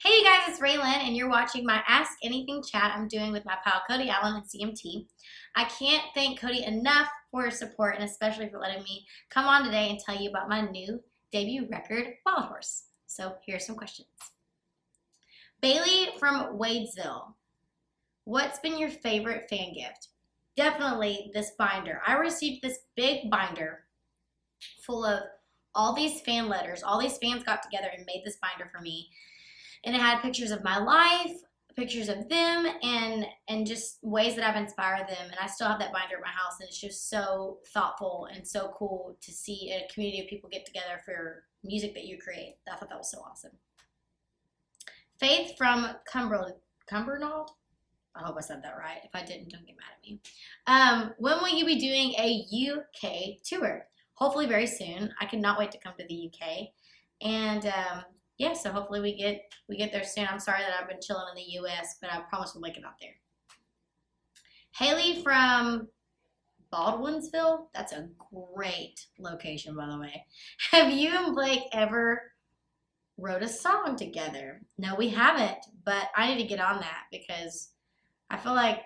Hey you guys, it's Lynn, and you're watching my Ask Anything chat I'm doing with my pal Cody Allen and CMT. I can't thank Cody enough for his support and especially for letting me come on today and tell you about my new debut record, Wild Horse. So here's some questions. Bailey from Wadesville, what's been your favorite fan gift? Definitely this binder. I received this big binder full of all these fan letters. All these fans got together and made this binder for me. And it had pictures of my life, pictures of them, and just ways that I've inspired them. And I still have that binder at my house, and it's just so thoughtful and so cool to see a community of people get together for music that you create. I thought that was so awesome. Faith from Cumbernauld? I hope I said that right. If I didn't, don't get mad at me. When will you be doing a UK tour? Hopefully very soon. I cannot wait to come to the UK. And yeah, so hopefully we get there soon. I'm sorry that I've been chilling in the U.S., but I promise we'll make it out there. Hailey from Baldwinsville. That's a great location, by the way. Have you and Blake ever wrote a song together? No, we haven't, but I need to get on that because I feel like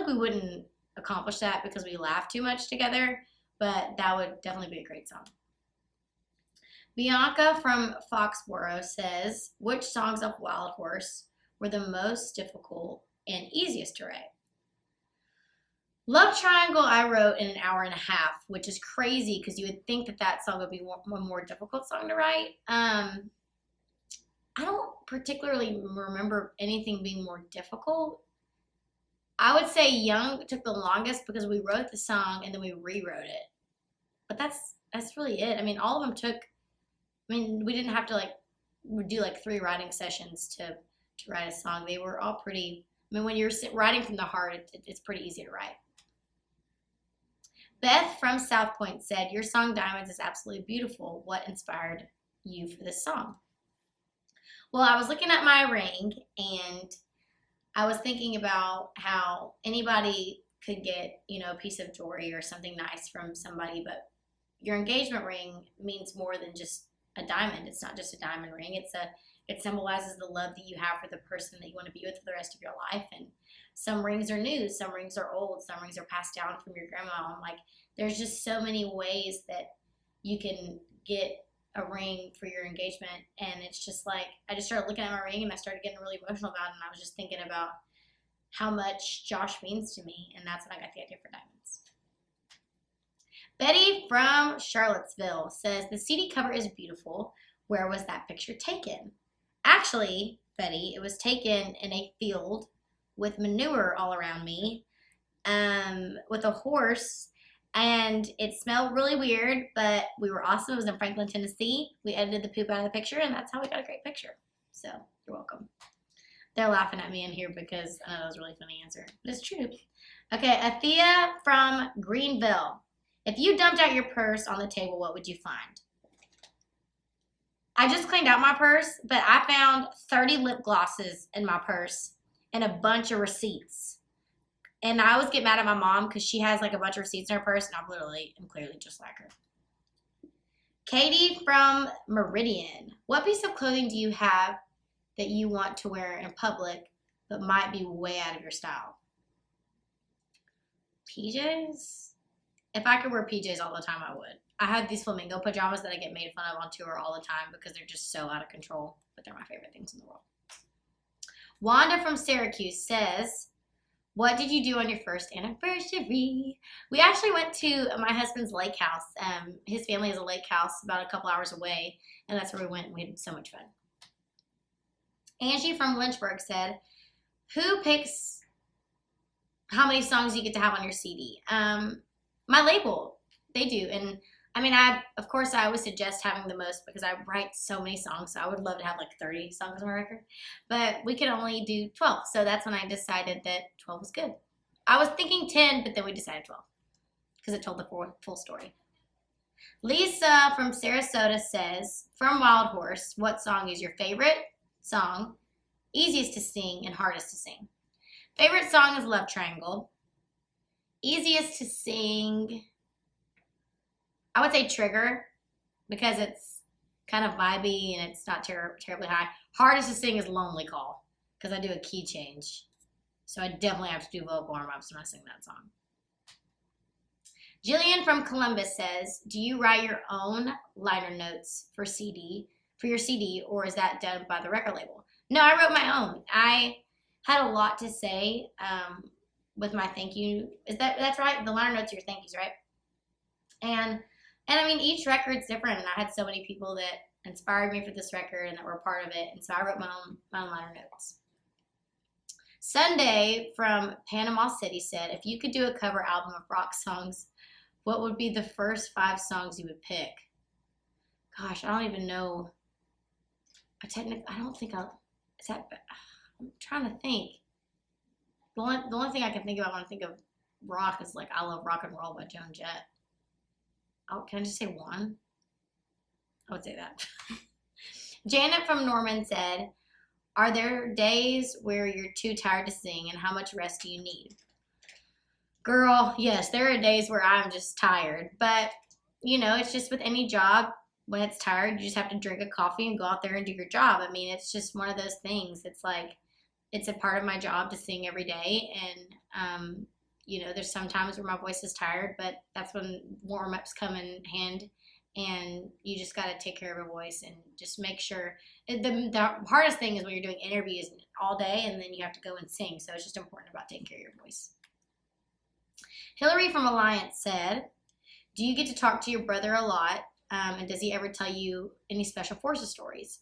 we wouldn't accomplish that because we laugh too much together, but that would definitely be a great song. Bianca from Foxborough says, which songs of Wild Horse were the most difficult and easiest to write? Love Triangle I wrote in an hour and a half, which is crazy because you would think that that song would be a more difficult song to write. I don't particularly remember anything being more difficult. I would say Young took the longest because we wrote the song and then we rewrote it. But that's really it. I mean, all of them took, we didn't have to do 3 writing sessions to write a song. They were all pretty, when you're writing from the heart, it's pretty easy to write. Beth from South Point said, your song Diamonds is absolutely beautiful. What inspired you for this song? Well, I was looking at my ring and I was thinking about how anybody could get, a piece of jewelry or something nice from somebody, but your engagement ring means more than just a diamond. It's not just a diamond ring. It symbolizes the love that you have for the person that you want to be with for the rest of your life. And some rings are new, some rings are old, some rings are passed down from your grandma. And there's just so many ways that you can get a ring for your engagement. And it's just I just started looking at my ring and I started getting really emotional about it. And I was just thinking about how much Josh means to me. And that's when I got the idea for diamonds. Betty from Charlottesville says, the CD cover is beautiful. Where was that picture taken? Actually, Betty, it was taken in a field with manure all around me, with a horse, and it smelled really weird, but we were awesome. It was in Franklin, Tennessee. We edited the poop out of the picture, and that's how we got a great picture. So, you're welcome. They're laughing at me in here because I know that was a really funny answer, but it's true. Okay, Athea from Greenville. If you dumped out your purse on the table, what would you find? I just cleaned out my purse, but I found 30 lip glosses in my purse and a bunch of receipts. And I always get mad at my mom because she has a bunch of receipts in her purse, and I literally am clearly just like her. Katie from Meridian. What piece of clothing do you have that you want to wear in public but might be way out of your style? PJs? If I could wear PJs all the time, I would. I have these flamingo pajamas that I get made fun of on tour all the time because they're just so out of control, but they're my favorite things in the world. Wanda from Syracuse says, what did you do on your first anniversary? We actually went to my husband's lake house. His family has a lake house about a couple hours away, and that's where we went, and we had so much fun. Angie from Lynchburg said, who picks how many songs you get to have on your CD? My label, they do. And of course, I always suggest having the most because I write so many songs. So I would love to have 30 songs on my record, but we could only do 12. So that's when I decided that 12 was good. I was thinking 10, but then we decided 12 because it told the full story. Lisa from Sarasota says, from Wild Horse, what song is your favorite song, easiest to sing, and hardest to sing? Favorite song is Love Triangle. Easiest to sing, I would say Trigger, because kind of vibey and it's not terribly high. Hardest to sing is Lonely Call because I do a key change. So I definitely have to do vocal warm-ups when I sing that song. Jillian from Columbus says, do you write your own liner notes for your CD, or is that done by the record label? No, I wrote my own. I had a lot to say with my thank you. That's right? The liner notes are your thank yous, right? And I mean, each record's different, and I had so many people that inspired me for this record and that were a part of it, and so I wrote my own liner notes. Sunday from Panama City said, if you could do a cover album of rock songs, what would be the first 5 songs you would pick? Gosh, I don't even know. I don't think I'm trying to think. The only thing I can think about when I think of rock is like I Love Rock and Roll by Joan Jett. Oh, can I just say one? I would say that. Janet from Norman said, are there days where you're too tired to sing, and how much rest do you need? Girl, yes, there are days where I'm just tired, but you know, it's just with any job, when it's tired, you just have to drink a coffee and go out there and do your job. I mean, it's just one of those things. It's like, it's a part of my job to sing every day, and you know, there's some times where my voice is tired, but that's when warm-ups come in hand, and you just got to take care of your voice and just make sure. The hardest thing is when you're doing interviews all day, and then you have to go and sing, so it's just important about taking care of your voice. Hillary from Alliance said, do you get to talk to your brother a lot, and does he ever tell you any Special Forces stories?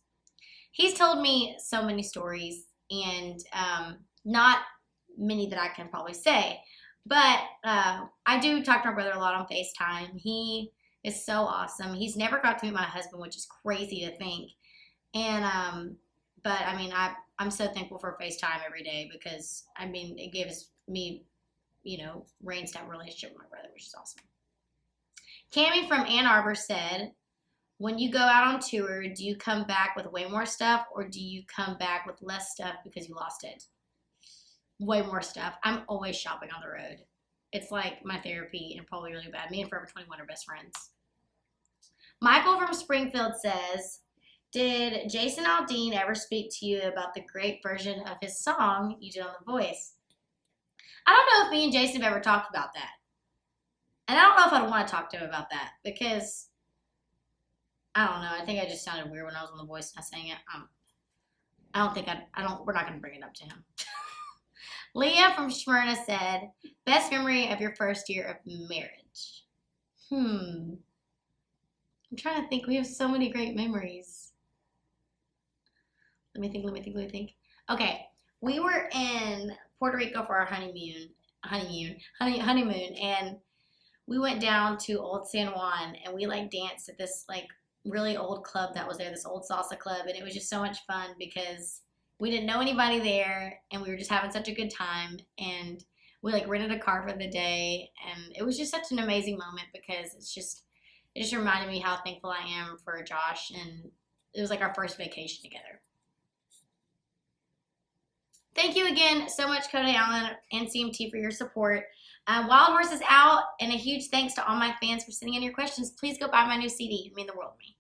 He's told me so many stories, and not many that I can probably say, but I do talk to my brother a lot on FaceTime. He is so awesome. He's never got to meet my husband, which is crazy to think. And but I mean, I'm so thankful for FaceTime every day because I mean, it gives me, you know, reigns to have a relationship with my brother, which is awesome. Cammie from Ann Arbor said, when you go out on tour, do you come back with way more stuff, or do you come back with less stuff because you lost it? Way more stuff. I'm always shopping on the road. It's like my therapy and probably really bad. Me and Forever 21 are best friends. Michael from Springfield says, did Jason Aldean ever speak to you about the great version of his song you did on The Voice? I don't know if me and Jason have ever talked about that. And I don't know if I'd want to talk to him about that because, I don't know, I think I just sounded weird when I was on The Voice and I sang it. We're not going to bring it up to him. Leah from Smyrna said, best memory of your first year of marriage. I'm trying to think. We have so many great memories. Let me think. Okay, we were in Puerto Rico for our honeymoon, and we went down to Old San Juan, and we like danced at this like really old club that was there, this old salsa club, and it was just so much fun because we didn't know anybody there, and we were just having such a good time, and we like rented a car for the day, and it was just such an amazing moment because it just reminded me how thankful I am for Josh, and it was like our first vacation together. Thank you again so much, Cody Allen and CMT, for your support. Wild Horse is out, and a huge thanks to all my fans for sending in your questions. Please go buy my new CD. It means the world to me.